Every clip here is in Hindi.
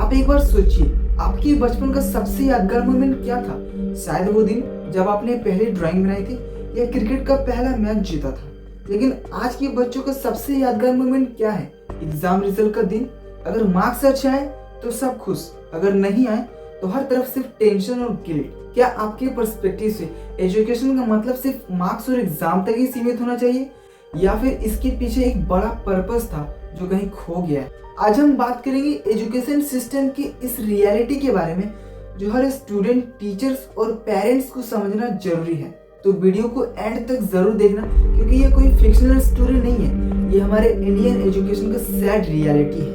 आप एक बार सोचिए, आपके बचपन का सबसे यादगार मोमेंट क्या था? शायद वो दिन जब आपने पहले ड्राइंग बनाई थी या क्रिकेट का पहला मैच जीता था। लेकिन आज के बच्चों का सबसे यादगार मोमेंट क्या है? एग्जाम रिजल्ट का दिन। अगर मार्क्स अच्छे आए तो सब खुश, अगर नहीं आए तो हर तरफ सिर्फ टेंशन और गिल्ट। क्या आपके पर्सपेक्टिव से एजुकेशन का मतलब सिर्फ मार्क्स और एग्जाम तक ही सीमित होना चाहिए, या फिर इसके पीछे एक बड़ा पर्पस था जो कहीं खो गया है? आज हम बात करेंगे एजुकेशन सिस्टम की इस रियलिटी के बारे में, जो हर स्टूडेंट, टीचर्स और पेरेंट्स को समझना जरूरी है। तो वीडियो को एंड तक जरूर देखना, क्योंकि ये कोई फिक्शनल स्टोरी नहीं है, ये हमारे इंडियन एजुकेशन का सैड रियलिटी है।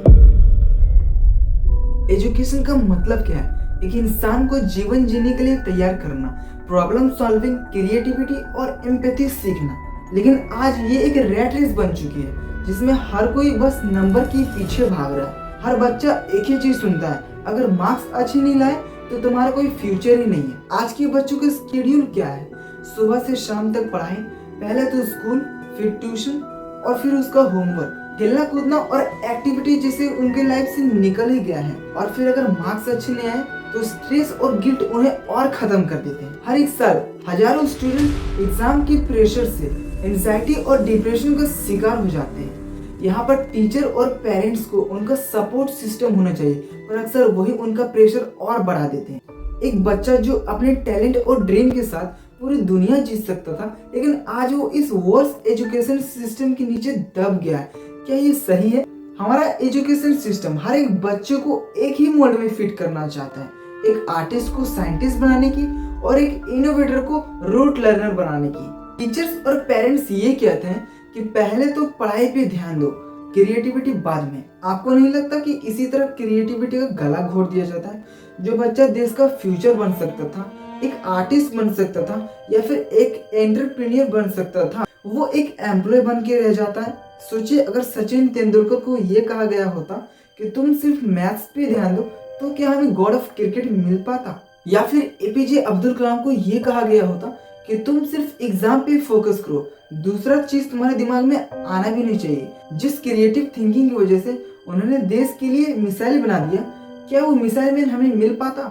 एजुकेशन का मतलब क्या है? एक इंसान को जीवन जीने के लिए तैयार करना, प्रॉब्लम सॉल्विंग, क्रिएटिविटी और एम्पैथी सीखना। लेकिन आज ये एक रैट रेस बन चुकी है, जिसमें हर कोई बस नंबर के पीछे भाग रहा है। हर बच्चा एक ही चीज सुनता है, अगर मार्क्स अच्छे नहीं लाए तो तुम्हारा कोई फ्यूचर ही नहीं है। आज के बच्चों का शेड्यूल क्या है? सुबह से शाम तक पढ़ाई, पहले तो स्कूल, फिर ट्यूशन और फिर उसका होमवर्क। खेलना कूदना और एक्टिविटी जैसे उनके लाइफ से निकल ही गया है। और फिर अगर मार्क्स अच्छे नहीं आए तो स्ट्रेस और गिल्ट उन्हें और खत्म कर देते हैं। हर एक साल हजारों स्टूडेंट एग्जाम के प्रेशर से एंजाइटी और डिप्रेशन का शिकार हो जाते हैं। यहाँ पर टीचर और पेरेंट्स को उनका सपोर्ट सिस्टम होना चाहिए, पर अक्सर वही उनका प्रेशर और बढ़ा देते हैं। एक बच्चा जो अपने टैलेंट और ड्रीम के साथ पूरी दुनिया जीत सकता था, लेकिन आज वो इस वर्स एजुकेशन सिस्टम के नीचे दब गया है। क्या ये सही है? हमारा एजुकेशन सिस्टम हर एक बच्चे को एक ही मोल्ड में फिट करना चाहता है, एक आर्टिस्ट को साइंटिस्ट बनाने की और एक इनोवेटर को रूट लर्नर बनाने की। टीचर्स और पेरेंट्स ये कहते हैं कि पहले तो पढ़ाई पे ध्यान दो, क्रिएटिविटी बाद में। आपको नहीं लगता कि इसी तरह क्रिएटिविटी का गला घोट दिया जाता है? जो बच्चा देश का फ्यूचर बन सकता था, एक आर्टिस्ट बन सकता था या फिर एक एंटरप्रेन्योर बन सकता था, वो एक एम्प्लॉय बन के रह जाता है। सोचिए, अगर सचिन तेंदुलकर को ये कहा गया होता कि तुम सिर्फ मैथ्स पे ध्यान दो, तो क्या हमें गॉड ऑफ क्रिकेट मिल पाता? या फिर एपीजे अब्दुल कलाम को ये कहा गया होता कि तुम सिर्फ एग्जाम पे फोकस करो, दूसरा चीज तुम्हारे दिमाग में आना भी नहीं चाहिए। जिस क्रिएटिव थिंकिंग की वजह से उन्होंने देश के लिए मिसाइल बना दिया, क्या वो मिसाइल मैन हमें मिल पाता?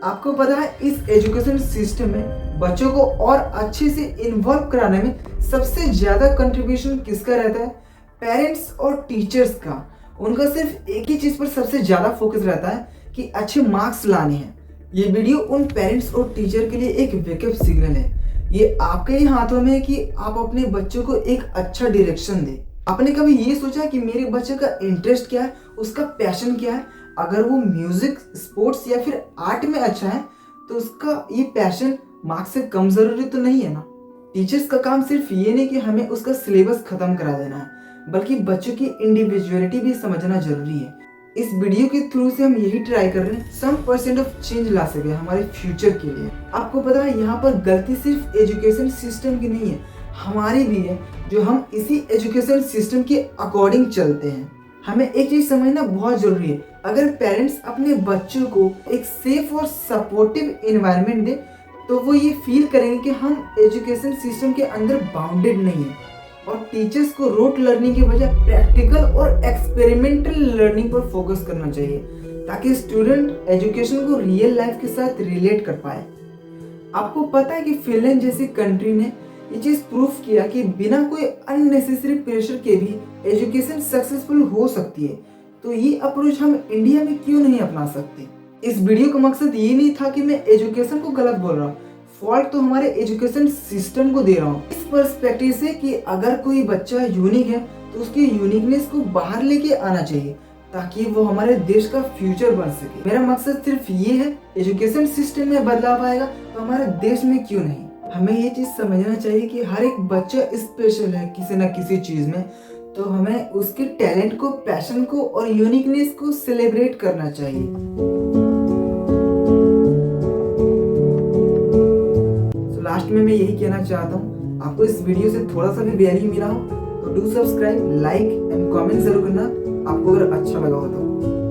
आपको पता है, इस एजुकेशन सिस्टम में बच्चों को और अच्छे से इन्वॉल्व कराने में सबसे ज्यादा कंट्रीब्यूशन किसका रहता है? पेरेंट्स और टीचर्स का। उनका सिर्फ एक ही चीज पर सबसे ज्यादा फोकस रहता है कि अच्छे मार्क्स लाने हैं। ये वीडियो उन पेरेंट्स और टीचर के लिए एक वेकअप सिग्नल है। ये आपके ही हाथों में है कि आप अपने बच्चों को एक अच्छा डायरेक्शन दें। आपने कभी ये सोचा कि मेरे बच्चे का इंटरेस्ट क्या है, उसका पैशन क्या है? अगर वो म्यूजिक, स्पोर्ट्स या फिर आर्ट में अच्छा है, तो उसका ये पैशन मार्क्स से कम जरूरी तो नहीं है ना? टीचर्स का काम सिर्फ ये नहीं कि हमें उसका सिलेबस खत्म करा देना है, बल्कि बच्चों की इंडिविजुअलिटी भी समझना जरूरी है। इस वीडियो के थ्रू से हम यही ट्राई कर रहे हैं, सम परसेंट ऑफ चेंज ला सके हमारे फ्यूचर के लिए। आपको पता है, यहाँ पर गलती सिर्फ एजुकेशन सिस्टम की नहीं है, हमारी भी है, जो हम इसी एजुकेशन सिस्टम के अकॉर्डिंग चलते हैं। हमें एक चीज समझना बहुत जरूरी है, अगर पेरेंट्स अपने बच्चों को एक सेफ और सपोर्टिव एनवायरनमेंट दे, तो वो ये फील करेंगे कि हम एजुकेशन सिस्टम के अंदर बाउंडेड नहीं है। और टीचर्स को रोट लर्निंग के बजाय प्रैक्टिकल और एक्सपेरिमेंटल लर्निंग पर फोकस करना चाहिए, ताकि स्टूडेंट एजुकेशन को रियल लाइफ के साथ रिलेट कर पाए। आपको पता है कि फिनलैंड जैसी कंट्री ने ये चीज प्रूफ किया कि बिना कोई अननेसेसरी प्रेशर के भी एजुकेशन सक्सेसफुल हो सकती है। तो ये अप्रोच हम इंडिया में क्यों नहीं अपना सकते? इस वीडियो का मकसद ये नहीं था कि मैं एजुकेशन को गलत बोल रहा हूँ, फॉल्ट तो हमारे एजुकेशन सिस्टम को दे रहा हूँ, इस पर्सपेक्टिव से कि अगर कोई बच्चा यूनिक है तो उसकी यूनिकनेस को बाहर लेके आना चाहिए, ताकि वो हमारे देश का फ्यूचर बन सके। मेरा मकसद सिर्फ ये है, एजुकेशन सिस्टम में बदलाव आएगा तो हमारे देश में क्यों नहीं? हमें ये चीज समझना चाहिए कि हर एक बच्चा स्पेशल है किसी न किसी चीज में, तो हमें उसके टैलेंट को, पैशन को और यूनिकनेस को सेलिब्रेट करना चाहिए। लास्ट में मैं यही कहना चाहता हूँ, आपको इस वीडियो से थोड़ा सा भी वैल्यू मिला हो तो do subscribe, like and comment जरूर करना, आपको अगर अच्छा लगा हो तो।